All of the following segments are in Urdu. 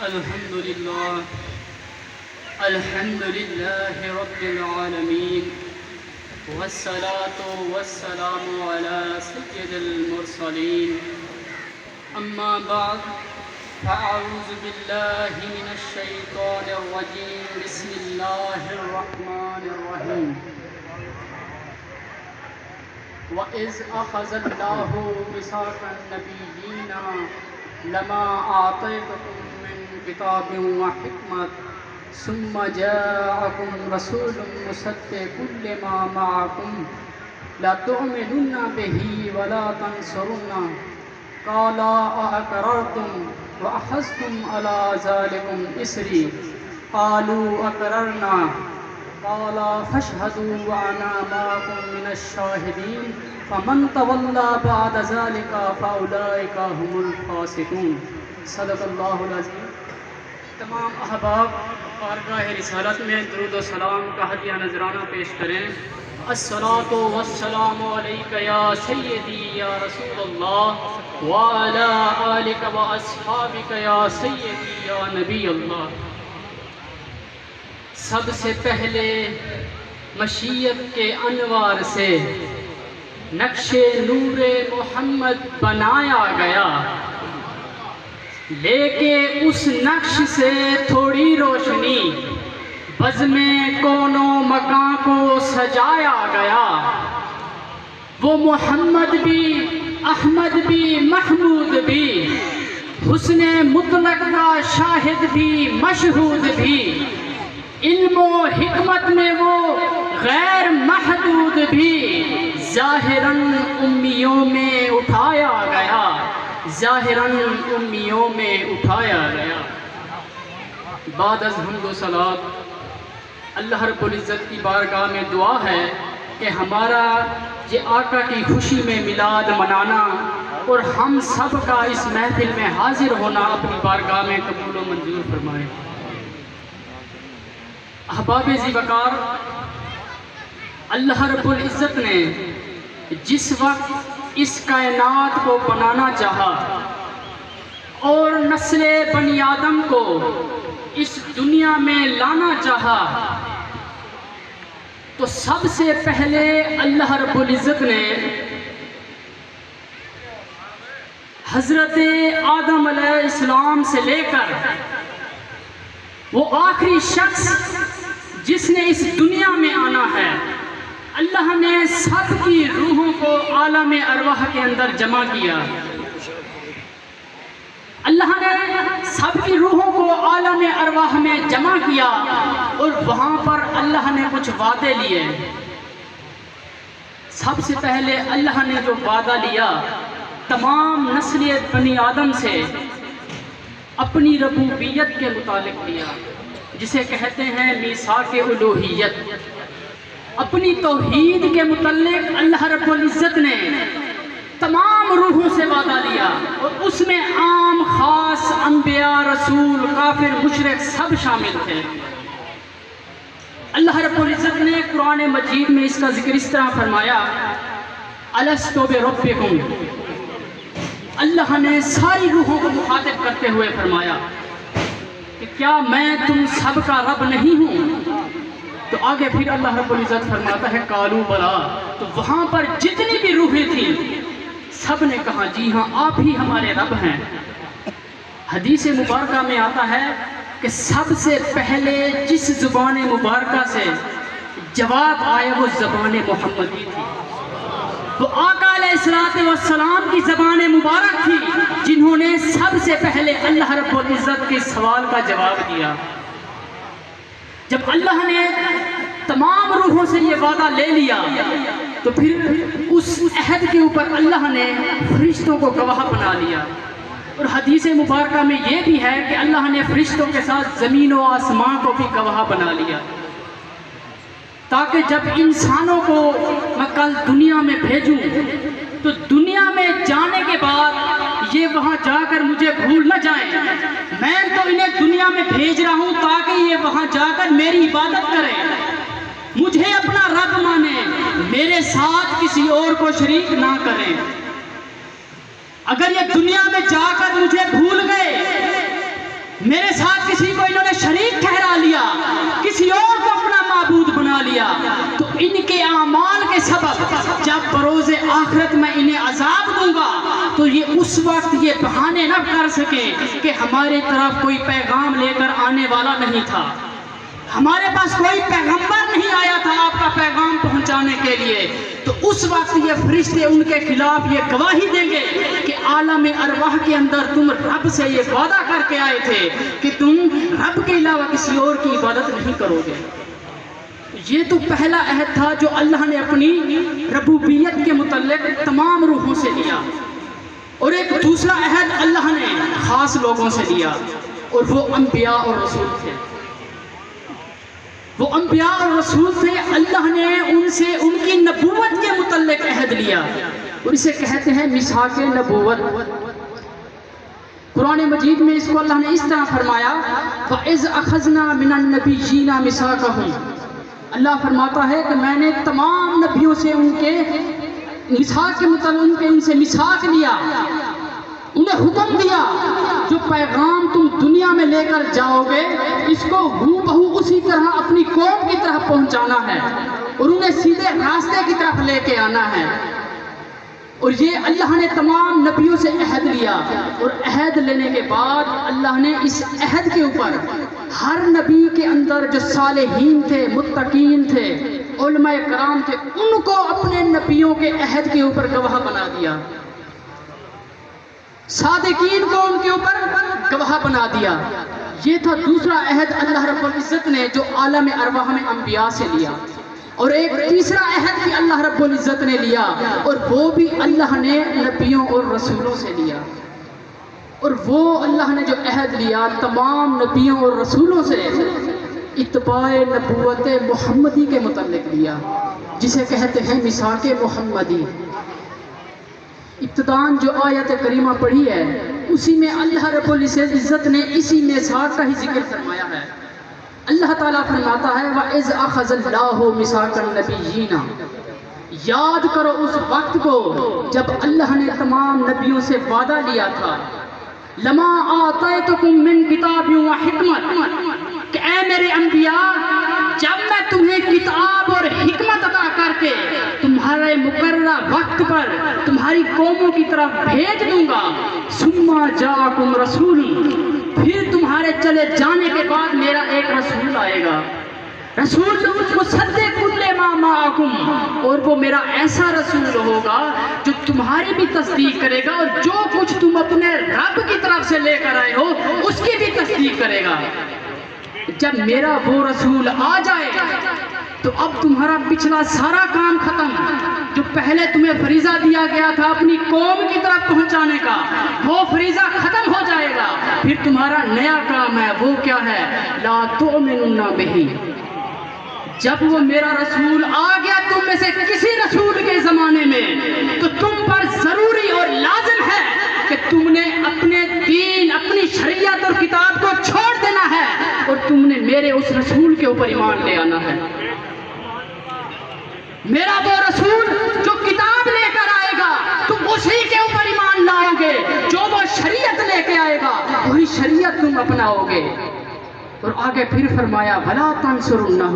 الحمد لله رب العالمين والصلاة والسلام على سيد المرسلين أما بعد فأعوذ بالله من الشيطان الرجيم بسم الله الرحمن الرحيم وَإِذْ أَخَذَ اللَّهُ مِيثَاقَ النَّبِيِّينَ لَمَا آتَيْتُكُم مِّن كِتَابٍ وَحِكْمَةٍ ثُمَّ جَاءَكُمْ رَسُولٌ مُّصَدِّقٌ لِّمَا مَعَكُمْ لَتُؤْمِنُنَّ بِهِ وَلَا تَنصُرُنَّهُ قَالَ أَأَقْرَرْتُمْ وَأَخَذْتُمْ عَلَىٰ ذَٰلِكُمْ إِصْرِي قَالُوا أَقْرَرْنَا قال فاشهدوا وأنا معكم من الشاهدين فمن تولى بعد ذلك فأولئك هم الفاسقون صدق اللہ العظیم۔ تمام احباب بارگاہ رسالت میں درود و سلام کا ہدیہ نذرانہ پیش کریں۔ الصلاۃ والسلام علیک یا سیدی یا رسول اللہ وعلی آلک واصحابک یا سیدی یا نبی اللہ۔ سب سے پہلے مشیت کے انوار سے نقش نور محمد بنایا گیا، لے کے اس نقش سے تھوڑی روشنی بزم کون و مکان کو سجایا گیا۔ وہ محمد بھی احمد بھی محمود بھی حسن مطلق کا شاہد بھی مشہود بھی، علم و حکمت میں وہ غیر محدود بھی، ظاہراً امیوں میں اٹھایا گیا، ظاہراً امیوں میں اٹھایا گیا۔ بعد از حمد و صلات اللہ رب العزت کی بارگاہ میں دعا ہے کہ ہمارا یہ آقا کی خوشی میں میلاد منانا اور ہم سب کا اس محفل میں حاضر ہونا اپنی بارگاہ میں قبول و منظور فرمائے۔ احباب ذی وقار، اللہ رب العزت نے جس وقت اس کائنات کو بنانا چاہا اور نسل بنی آدم کو اس دنیا میں لانا چاہا تو سب سے پہلے اللہ رب العزت نے حضرت آدم علیہ السلام سے لے کر وہ آخری شخص جس نے اس دنیا میں آنا ہے، اللہ نے سب کی روحوں کو عالم ارواح کے اندر جمع کیا۔ اللہ نے سب کی روحوں کو عالم ارواح میں جمع کیا اور وہاں پر اللہ نے کچھ وعدے لیے۔ سب سے پہلے اللہ نے جو وعدہ لیا تمام نسل بنی آدم سے اپنی ربوبیت کے متعلق لیا، جسے کہتے ہیں میثاق الوہیت۔ اپنی توحید کے متعلق اللہ رب العزت نے تمام روحوں سے وعدہ لیا اور اس میں عام خاص انبیاء رسول کافر مشرک سب شامل تھے۔ اللہ رب العزت نے قرآن مجید میں اس کا ذکر اس طرح فرمایا، الست بربکم۔ اللہ نے ساری روحوں کو مخاطب کرتے ہوئے فرمایا کہ کیا میں تم سب کا رب نہیں ہوں؟ تو آگے پھر اللہ رب العزت فرماتا ہے قالوا بلا۔ تو وہاں پر جتنی بھی روحیں تھیں سب نے کہا جی ہاں آپ ہی ہمارے رب ہیں۔ حدیث مبارکہ میں آتا ہے کہ سب سے پہلے جس زبان مبارکہ سے جواب آیا وہ زبان محمدی تھی۔ تو آقا علیہ السلام کی زبان مبارک تھی جنہوں نے سب سے پہلے اللہ رب العزت کے سوال کا جواب دیا۔ جب اللہ نے تمام روحوں سے یہ وعدہ لے لیا تو پھر اس عہد کے اوپر اللہ نے فرشتوں کو گواہ بنا لیا، اور حدیث مبارکہ میں یہ بھی ہے کہ اللہ نے فرشتوں کے ساتھ زمین و آسمان کو بھی گواہ بنا لیا، تاکہ جب انسانوں کو میں کل دنیا میں بھیجوں تو دنیا میں جانے کے بعد یہ وہاں جا کر مجھے بھول نہ جائیں۔ میں تو انہیں دنیا میں بھیج رہا ہوں تاکہ یہ وہاں جا کر میری عبادت کریں، مجھے اپنا رب مانیں، میرے ساتھ کسی اور کو شریک نہ کریں۔ اگر یہ دنیا میں جا کر مجھے بھول گئے میرے ساتھ کسی کو انہوں نے شریک ٹھہرا لیا، کسی اور کو اپنا معبود بنا لیا، تو ان کے اعمال کے سبب جب بروز آخرت میں انہیں عذاب دوں گا تو یہ اس وقت یہ بہانے نہ کر سکیں کہ ہمارے طرف کوئی پیغام لے کر آنے والا نہیں تھا، ہمارے پاس کوئی پیغمبر نہیں آیا تھا آپ کا پیغام پہنچانے کے لیے۔ تو اس وقت یہ فرشتے ان کے خلاف یہ گواہی دیں گے کہ عالم ارواح کے اندر تم رب سے یہ وعدہ کر کے آئے تھے کہ تم رب کے علاوہ کسی اور کی عبادت نہیں کرو گے۔ یہ تو پہلا عہد تھا جو اللہ نے اپنی ربوبیت کے متعلق تمام روحوں سے لیا، اور ایک دوسرا عہد اللہ نے خاص لوگوں سے لیا، اور وہ انبیاء اور رسول تھے۔ وہ انبیاء اور رسول تھے، اللہ نے ان سے ان کی نبوت کے متعلق عہد لیا، اور اسے کہتے ہیں میثاق نبوت۔ قرآن مجید میں اس کو اللہ نے اس طرح فرمایا وَإِذْ أَخَذْنَا مِنَ النَّبِيِّينَ مِيثَاقَهُمْ، اللہ فرماتا ہے کہ میں نے تمام نبیوں سے ان کے میثاق کے متعلق ان سے میثاق لیا، انہیں حکم دیا جو پیغام تم دنیا میں لے کر جاؤ گے اس کو ہو بہو اسی طرح اپنی قوم کی طرف پہنچانا ہے، اور انہیں سیدھے راستے کی طرف لے کے آنا ہے۔ اور یہ اللہ نے تمام نبیوں سے عہد لیا، اور عہد لینے کے بعد اللہ نے اس عہد کے اوپر ہر نبی کے اندر جو صالحین تھے، متقین تھے، علماء کرام تھے، ان کو اپنے نبیوں کے عہد کے اوپر گواہ بنا دیا، صادقین کو ان کے اوپر گواہ بنا دیا۔ یہ تھا دوسرا عہد اللہ رب العزت نے جو عالم ارواح میں انبیاء سے لیا، اور ایک تیسرا عہد بھی اللہ رب العزت نے لیا، اور وہ بھی اللہ نے نبیوں اور رسولوں سے لیا۔ اور وہ اللہ نے جو عہد لیا تمام نبیوں اور رسولوں سے اتباع نبوت محمدی کے متعلق لیا، جسے کہتے ہیں میثاق محمدی۔ ابتداً جو آیت کریمہ پڑھی ہے اسی میں اللہ رب العزت نے اسی میثاق کا ہی ذکر فرمایا ہے۔ اللہ تعالیٰ فرماتا ہے وَإِذْ أَخَذَ اللَّهُ مِيثَاقَ النَّبِيِّينَ، یاد کرو اس وقت کو جب اللہ نے تمام نبیوں سے وعدہ لیا تھا، لَمَا آتَيْتُكُم مِّن كِتَابٍ وَحِكْمَةٍ، کہ اے میرے انبیاء جب میں تمہیں کتاب اور حکمت عطا کر کے تمہارے مقررہ وقت پر تمہاری قوموں کی طرف بھیج دوں گا، ثُمَّ جَاءَكُمْ رَسُولٌ، پھر تمہارے چلے جانے کے بعد میرا ایک رسول آئے گا، رسول مصدق لما معکم، اور وہ میرا ایسا رسول ہوگا جو تمہاری بھی تصدیق کرے گا، اور جو کچھ تم اپنے رب کی طرف سے لے کر آئے ہو اس کی بھی تصدیق کرے گا۔ جب میرا وہ رسول آ جائے تو اب تمہارا پچھلا سارا کام ختم، جو پہلے تمہیں فریضہ دیا گیا تھا اپنی قوم کی طرف پہنچانے کا، وہ فریضہ ختم ہو جائے گا۔ پھر تمہارا نیا کام ہے، وہ کیا ہے؟ لا تؤمنن بہ، جب وہ میرا رسول آ گیا تم میں سے کسی رسول کے زمانے میں، تو تم پر ضروری اور لازم ہے کہ تم نے اپنے دین، اپنی شریعت اور کتاب کو چھوڑ دینا ہے، اور تم نے میرے اس رسول کے اوپر ایمان لے آنا ہے۔ میرا وہ رسول جو کتاب لے کر آئے گا تم اسی کے اوپر ایمان لاؤ گے، جو وہ شریعت لے کے آئے گا وہی شریعت تم اپناؤ گے۔ اور آگے پھر فرمایا بھلا تنصرنہ،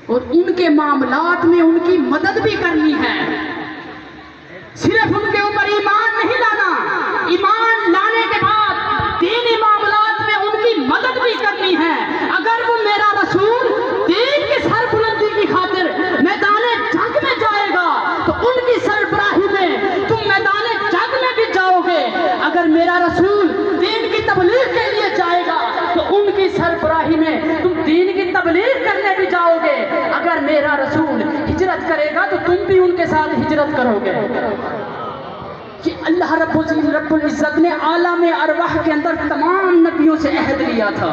اور ان کے معاملات میں ان کی مدد بھی کرنی ہے، صرف ان کے اوپر ایمان نہیں لانا، ایمان لانے کے بعد دینی معاملات میں ان کی مدد بھی کرنی ہے۔ اگر وہ میرا رسول دین کی سربلندی کی خاطر میدان جنگ میں جائے گا تو ان کی سربراہی میں تم میدان جنگ میں بھی جاؤ گے، اگر میرا رسول دین کی تبلیغ کے لیے جائے گا تو ان کی سربراہی میں تم دین کی تبلیغ کرنے بھی جاؤ گے، اگر میرا رسول ہجرت کرے گا تو تم بھی ان کے ساتھ ہجرت کرو گے۔ کہ اللہ رب العزت نے عالم ارواح کے اندر تمام نبیوں سے عہد لیا تھا،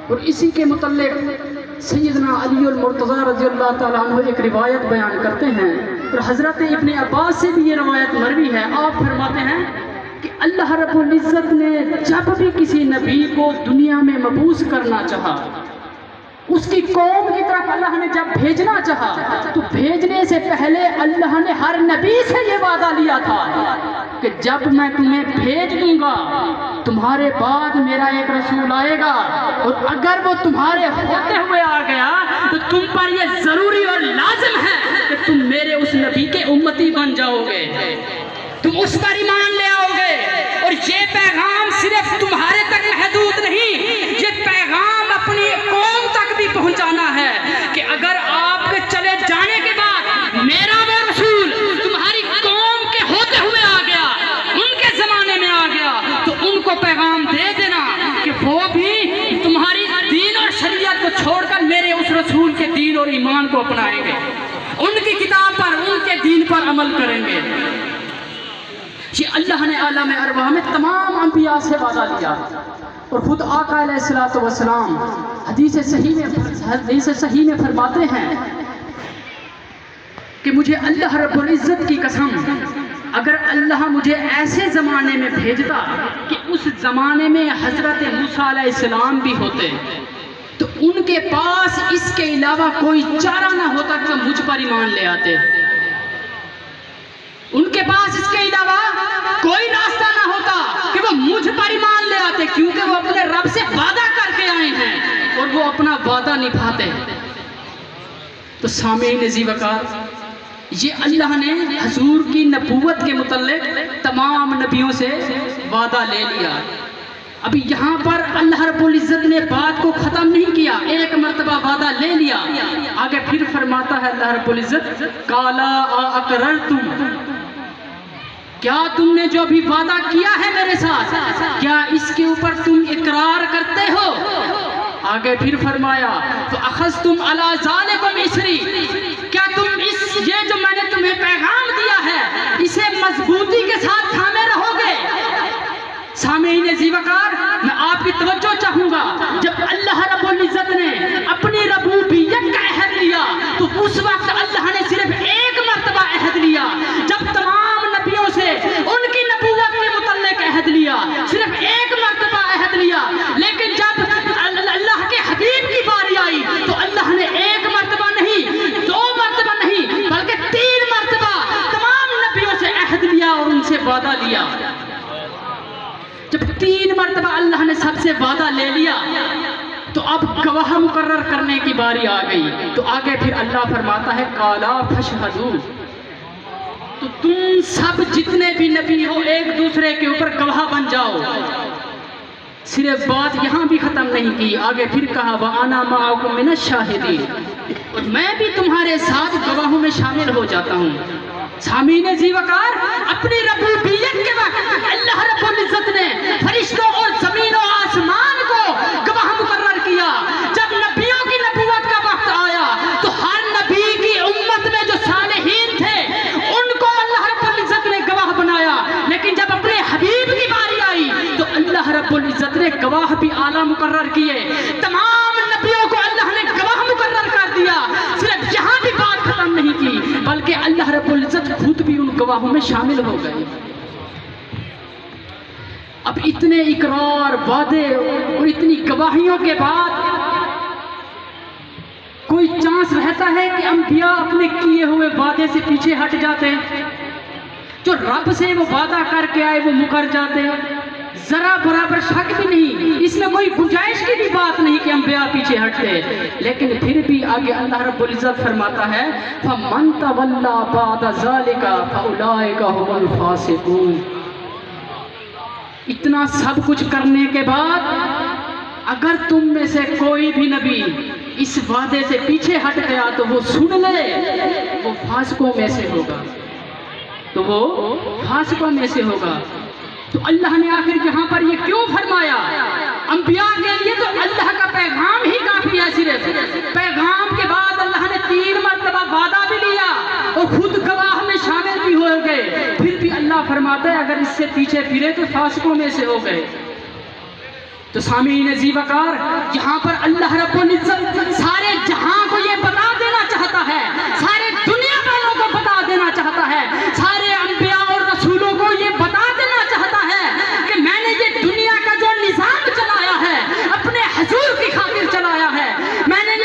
اور اسی کے متعلق سیدنا علی المرتضیٰ رضی اللہ تعالیٰ عنہ ایک روایت بیان کرتے ہیں، اور حضرت ابن عباس سے بھی یہ روایت مروی ہے۔ آپ فرماتے ہیں کہ اللہ رب العزت نے جب بھی کسی نبی کو دنیا میں مبعوث کرنا چاہا اس کی قوم کی طرف اللہ نے جب بھیجنا چاہا تو بھیجنے سے پہلے اللہ نے ہر نبی سے یہ وعدہ لیا تھا کہ جب میں تمہیں بھیج دوں گا تمہارے بعد میرا ایک رسول آئے گا، اور اگر وہ تمہارے ہوتے ہوئے آ گیا تو تم پر یہ ضروری اور لازم ہے کہ تم میرے اس نبی کے امتی بن جاؤ گے، تم اس پر ایمان لے آؤ گے۔ اور یہ پیغام صرف تمہارے تک محدود نہیں، یہ پیغام اپنی قوم تک بھی پہنچانا ہے کہ اگر آپ کے چلے جانے کے بعد میرا وہ رسول تمہاری قوم کے ہوتے ہوئے آ گیا، ان کے زمانے میں آ گیا، تو ان کو پیغام دے دینا کہ وہ بھی تمہاری دین اور شریعت کو چھوڑ کر میرے اس رسول کے دین اور ایمان کو اپنائیں گے، ان کی کتاب پر، ان کے دین پر عمل کریں گے۔ یہ اللہ نے عالم ارواح میں تمام انبیاء سے وعدہ لیا، اور خود آقا علیہ الصلوۃ والسلام حدیث صحیح میں فرماتے ہیں کہ مجھے اللہ رب العزت کی قسم، اگر اللہ مجھے ایسے زمانے میں بھیجتا کہ اس زمانے میں حضرت موسیٰ علیہ السلام بھی ہوتے تو ان کے پاس اس کے علاوہ کوئی چارہ نہ ہوتا کہ مجھ پر ایمان لے آتے، ان کے پاس اس کے علاوہ کوئی راستہ نہ ہوتا کہ وہ مجھ پر ایمان لے آتے، کیونکہ وہ اپنے رب سے وعدہ کر کے آئے ہیں اور وہ اپنا وعدہ نبھاتے۔ تو سامعین ذی وقار، یہ اللہ نے حضور کی نبوت کے متعلق تمام نبیوں سے وعدہ لے لیا۔ ابھی یہاں پر اللہ رب العزت نے بات کو ختم نہیں کیا، ایک مرتبہ وعدہ لے لیا، آگے پھر فرماتا ہے اللہ رب العزت قَالَا أَأَقْرَرْتُمْ، کیا تم نے جو بھی وعدہ کیا ہے میرے ساتھ کیا اس کے اوپر تم اقرار کرتے ہو؟ آگے پھر فرمایا فَأَخَذْتُمْ عَلَىٰ ذَلِكُمْ إِصْرِي، کیا تم یہ جو میں نے تمہیں پیغام دیا ہے اسے مضبوطی کے ساتھ تھامے رہو گے؟ سامعین ذی وقار، میں آپ کی توجہ چاہوں گا، جب اللہ رب العزت نے اپنی ربوبیت کا عہد لیا تو اس وقت اللہ نے صرف ایک مرتبہ عہد لیا، جب تمام نبیوں سے ان کی نبوت کے متعلق عہد لیا، صرف ایک مرتبہ عہد لیا، لیکن جب اللہ کے حبیب کی باری آئی تو اللہ نے ایک مرتبہ نہیں، دو مرتبہ نہیں، بلکہ 3 مرتبہ تمام نبیوں سے عہد لیا اور ان سے وعدہ لیا۔ جب 3 مرتبہ اللہ نے سب سے وعدہ لے لیا تو اب گواہ مقرر کرنے کی باری آ گئی، تو آگے پھر اللہ فرماتا ہے قَالَا فَاشْهَدُوا، تو تم سب جتنے بھی نبی ہو ایک دوسرے کے اوپر گواہ بن جاؤ۔ صرف بات یہاں بھی ختم نہیں کی، آگے پھر کہا وَأَنَا مَعَكُم مِّنَ الشَّاهِدِينَ، اور میں بھی تمہارے ساتھ گواہوں میں شامل ہو جاتا ہوں۔ سامعین ذی وقار، اپنی ربوبیت کے وقت اللہ رب العزت نے فرشتوں اور زمین و آسمان کو گواہ مقرر کیا۔ جب نبیوں کی نبوت کا وقت آیا تو ہر نبی کی امت میں جو صالحین تھے ان کو اللہ رب العزت نے گواہ بنایا، لیکن جب اپنے حبیب کی باری آئی تو اللہ رب العزت نے گواہ بھی اعلیٰ مقرر کیے، تمام نبیوں کو اللہ نے گواہ مقرر کر دیا۔ صرف یہاں بھی بات ختم نہیں کی بلکہ اللہ رب العزت خود بھی ان گواہوں میں شامل ہو گئے۔ اب اتنے اقرار، وعدے اور اتنی گواہیوں کے بعد کوئی چانس رہتا ہے کہ انبیاء اپنے کیے ہوئے وعدے سے پیچھے ہٹ جاتے ہیں؟ جو رب سے وہ وعدہ کر کے آئے وہ مکر جاتے ہیں؟ ذرا برابر شک بھی نہیں، اس میں کوئی گنجائش کی بھی بات نہیں کہ انبیاء پیچھے ہٹتے، لیکن پھر بھی آگے اللہ رب العزت فرماتا ہے فَمَن تَوَلَّىٰ بَعْدَ ذَلِكَ فَأُولَٰئِكَ هُمُ الْفَاسِقُونَ۔ اتنا سب کچھ کرنے کے بعد اگر تم میں سے کوئی بھی نبی اس وعدے سے پیچھے ہٹ گیا تو وہ سن لے، وہ فاسقوں میں سے ہوگا، تو وہ فاسقوں میں سے ہوگا۔ تو اللہ نے آخر یہاں پر یہ کیوں فرمایا؟ انبیاء کے لیے تو اللہ کا پیغام ہی کافی ہے، صرف پیغام کے بعد اللہ نے 3 مرتبہ وعدہ بھی لیا اور خود گواہ میں شامل بھی ہو گئے، پھر بھی اللہ فرماتا ہے اگر اس سے پیچھے پھرے تو فاسقوں میں سے ہو گئے۔ تو سامعین ذی وقار، یہاں پر اللہ رب العزت سارے جہاں کو یہ بتا دینا چاہتا ہے، سارے دنیا والوں کو بتا دینا چاہتا ہے، سارے انبیاء اور رسولوں کو یہ بتا دینا چاہتا ہے کہ میں نے یہ دنیا کا جو نظام چلایا ہے اپنے حضور کی خاطر چلایا ہے، میں نے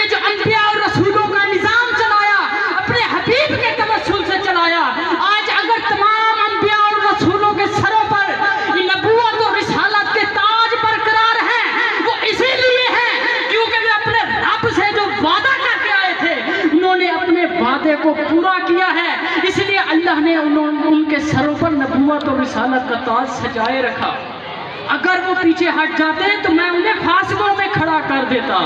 کو پورا کیا ہے، اس لیے اللہ نے ان کے سروں پر نبوت اور رسالت کا تاج سجائے رکھا۔ اگر وہ پیچھے ہٹ جاتے تو میں انہیں فاصلوں میں کھڑا کر دیتا۔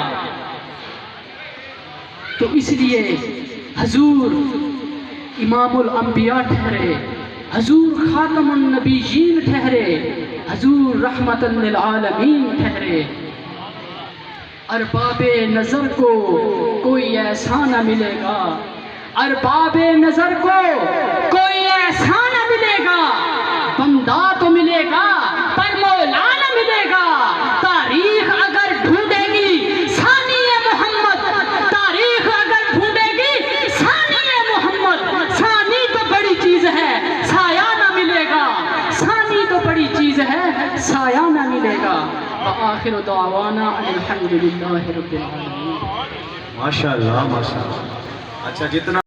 تو اس لیے حضور امام الانبیاء ٹھہرے، حضور خاتم النبیین ٹھہرے، حضور رحمت للعالمین ٹھہرے۔ ارباب نظر کو کوئی ایسا نہ ملے گا، ارباب نظر کو کوئی ایسا نہ ملے گا، بندہ تو ملے گا پر مولا نہ ملے گا۔ تاریخ اگر ڈھونڈے گی ثانی محمد، تاریخ اگر ڈھونڈے گی ثانی محمد، ثانی تو بڑی چیز ہے سایہ نہ ملے گا، ثانی تو بڑی چیز ہے سایہ نہ ملے گا۔ وآخر دعوانا الحمدللہ رب العالمین۔ ماشاءاللہ ماشاءاللہ۔ اچھا جتنا